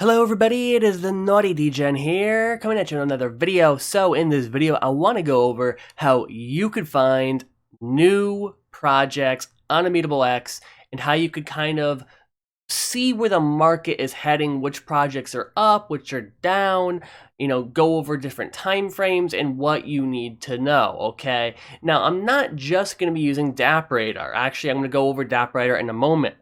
Hello everybody, it is the Naughty Degen here, coming at you in another video. So in this video, I want to go over how you could find new projects on Immutable X and how you could kind of see where the market is heading, which projects are up, which are down, go over different time frames and what you need to know, okay? Now, I'm not just going to be using DApp Radar. Actually, I'm going to go over DApp Radar in a moment.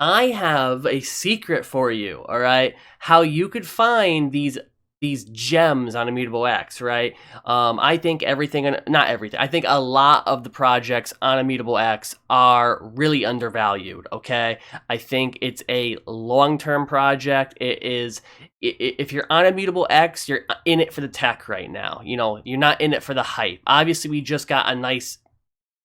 I have a secret for you, all right? How you could find these gems on Immutable X, right? I think not everything. I think a lot of the projects on Immutable X are really undervalued, okay? I think it's a long-term project. It is, if you're on Immutable X, you're in it for the tech right now. You're not in it for the hype. Obviously, we just got a nice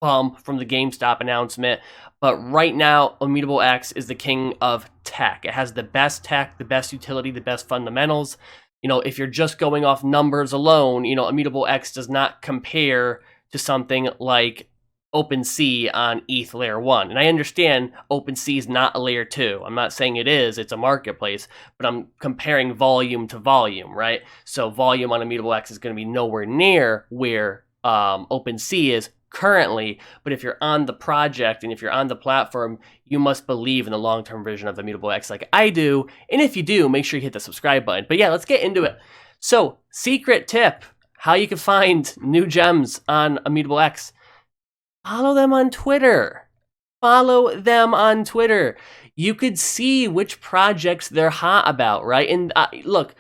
bump from the GameStop announcement, but right now Immutable X is the king of tech. It has the best tech, the best utility, the best fundamentals. If you're just going off numbers alone, Immutable X does not compare to something like OpenSea on ETH layer 1. And I understand OpenSea is not a layer 2. I'm not saying it is, it's a marketplace, but I'm comparing volume to volume, right? So volume on Immutable X is going to be nowhere near where OpenSea is currently, but if you're on the project and if you're on the platform, you must believe in the long-term vision of Immutable X like I do. And if you do, make sure you hit the subscribe button. But yeah, let's get into it. So, secret tip, how you can find new gems on Immutable X. Follow them on Twitter. Follow them on Twitter. You could see which projects they're hot about, right? And look,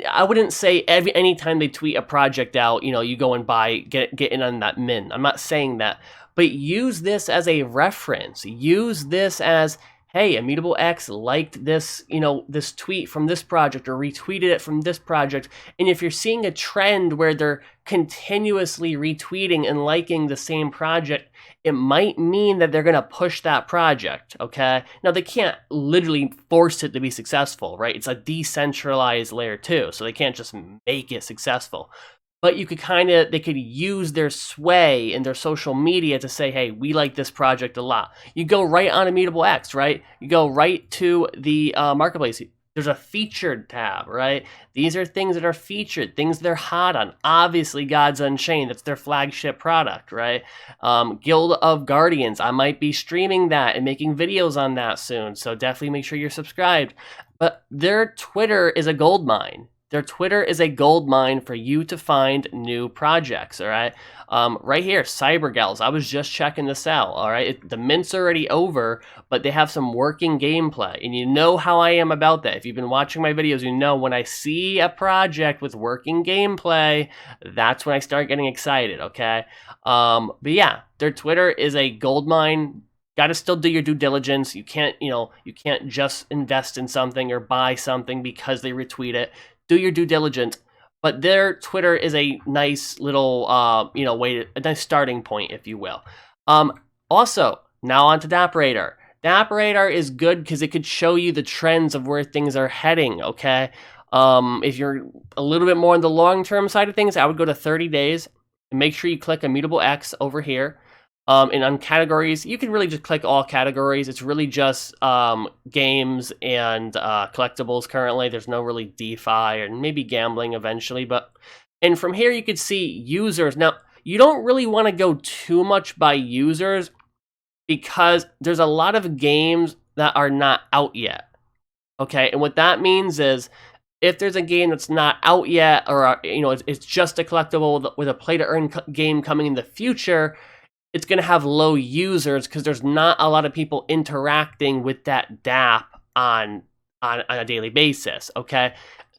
I wouldn't say anytime they tweet a project out, you go and get in on that min. I'm not saying that, but use this as a reference. Use this as, hey, Immutable X liked this, this tweet from this project or retweeted it from this project. And if you're seeing a trend where they're continuously retweeting and liking the same project, it might mean that they're going to push that project, okay? Now, they can't literally force it to be successful, right? It's a decentralized layer 2, so they can't just make it successful. But you could they could use their sway in their social media to say, hey, we like this project a lot. You go right on Immutable X, right? You go right to the marketplace. There's a featured tab, right? These are things that are featured, things they're hot on. Obviously, Gods Unchained, that's their flagship product, right? Guild of Guardians, I might be streaming that and making videos on that soon, so definitely make sure you're subscribed. But their Twitter is a gold mine. Their Twitter is a gold mine for you to find new projects, all right? Right here, CyberGals. I was just checking this out, all right? The mint's already over, but they have some working gameplay. And you know how I am about that. If you've been watching my videos, you know when I see a project with working gameplay, that's when I start getting excited, okay? But yeah, their Twitter is a gold mine. Got to still do your due diligence. You can't just invest in something or buy something because they retweet it. Do your due diligence, but their Twitter is a nice little, a nice starting point, if you will. Also, now on to DApp Radar. DApp Radar is good because it could show you the trends of where things are heading, okay? If you're a little bit more on the long-term side of things, I would go to 30 days and make sure you click Immutable X over here. And on categories, you can really just click all categories. It's really just games and collectibles currently. There's no really DeFi or maybe gambling eventually. And from here, you could see users. Now, you don't really want to go too much by users because there's a lot of games that are not out yet. Okay, and what that means is if there's a game that's not out yet or, it's just a collectible with a play-to-earn game coming in the future, it's going to have low users because there's not a lot of people interacting with that DApp on a daily basis, okay?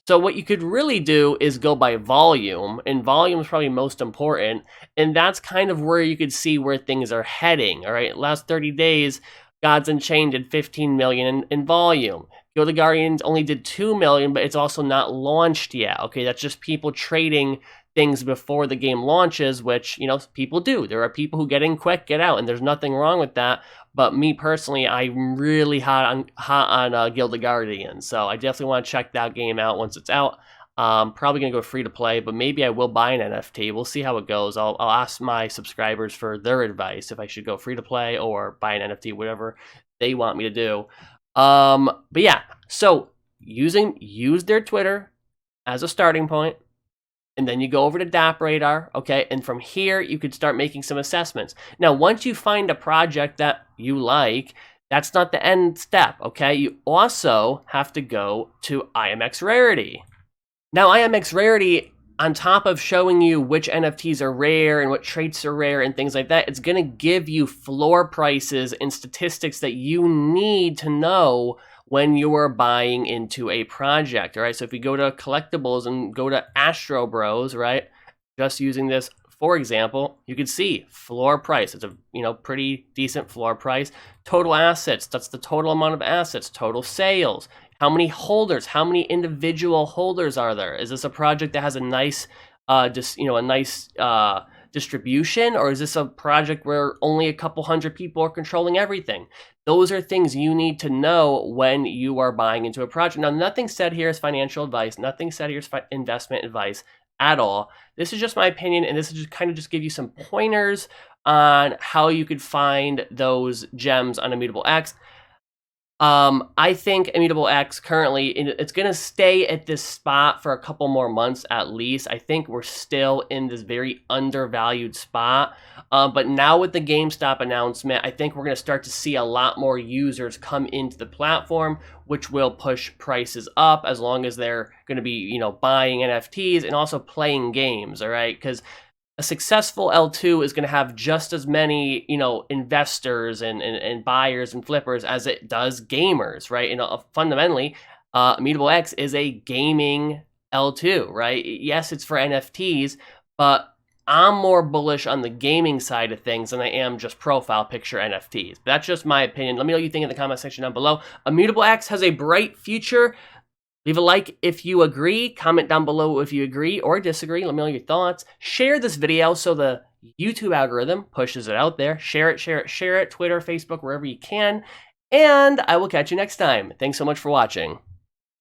So what you could really do is go by volume, and volume is probably most important, and that's kind of where you could see where things are heading, all right? Last 30 days, Gods Unchained did 15 million in volume. Guild of Guardians only did 2 million, but it's also not launched yet, okay? That's just people trading things before the game launches, which, people do. There are people who get in quick, get out, and there's nothing wrong with that. But me personally, I'm really hot on Guild of Guardians, so I definitely want to check that game out once it's out. Probably gonna go free to play, but maybe I will buy an NFT. We'll see how it goes. I'll ask my subscribers for their advice if I should go free to play or buy an NFT, whatever they want me to do. But yeah, so use their Twitter as a starting point, and then you go over to DApp Radar, okay? And from here, you could start making some assessments. Now, once you find a project that you like, that's not the end step, okay? You also have to go to IMX Rarity. Now, IMX Rarity, on top of showing you which NFTs are rare and what traits are rare and things like that, it's going to give you floor prices and statistics that you need to know when you are buying into a project, all right? So if you go to collectibles and go to Astro Bros, right? Just using this, for example, you can see floor price. It's a pretty decent floor price. Total assets, that's the total amount of assets. Total sales, how many holders, how many individual holders are there? Is this a project that has a nice, distribution, or is this a project where only a couple hundred people are controlling everything? Those are things you need to know when you are buying into a project. Now, nothing said here is financial advice. Nothing said here is investment advice at all. This is just my opinion, and this is just kind of just give you some pointers on how you could find those gems on Immutable X. I think Immutable X currently, it's going to stay at this spot for a couple more months at least. I think we're still in this very undervalued spot. But now with the GameStop announcement, I think we're going to start to see a lot more users come into the platform, which will push prices up as long as they're going to be, buying NFTs and also playing games, all right? Because a successful L2 is going to have just as many, investors and buyers and flippers as it does gamers, right? And fundamentally, Immutable X is a gaming L2, right? Yes, it's for NFTs, but I'm more bullish on the gaming side of things than I am just profile picture NFTs. But that's just my opinion. Let me know what you think in the comment section down below. Immutable X has a bright future. Leave a like if you agree, comment down below if you agree or disagree, let me know your thoughts. Share this video so the YouTube algorithm pushes it out there. Share it, Twitter, Facebook, wherever you can. And I will catch you next time. Thanks so much for watching.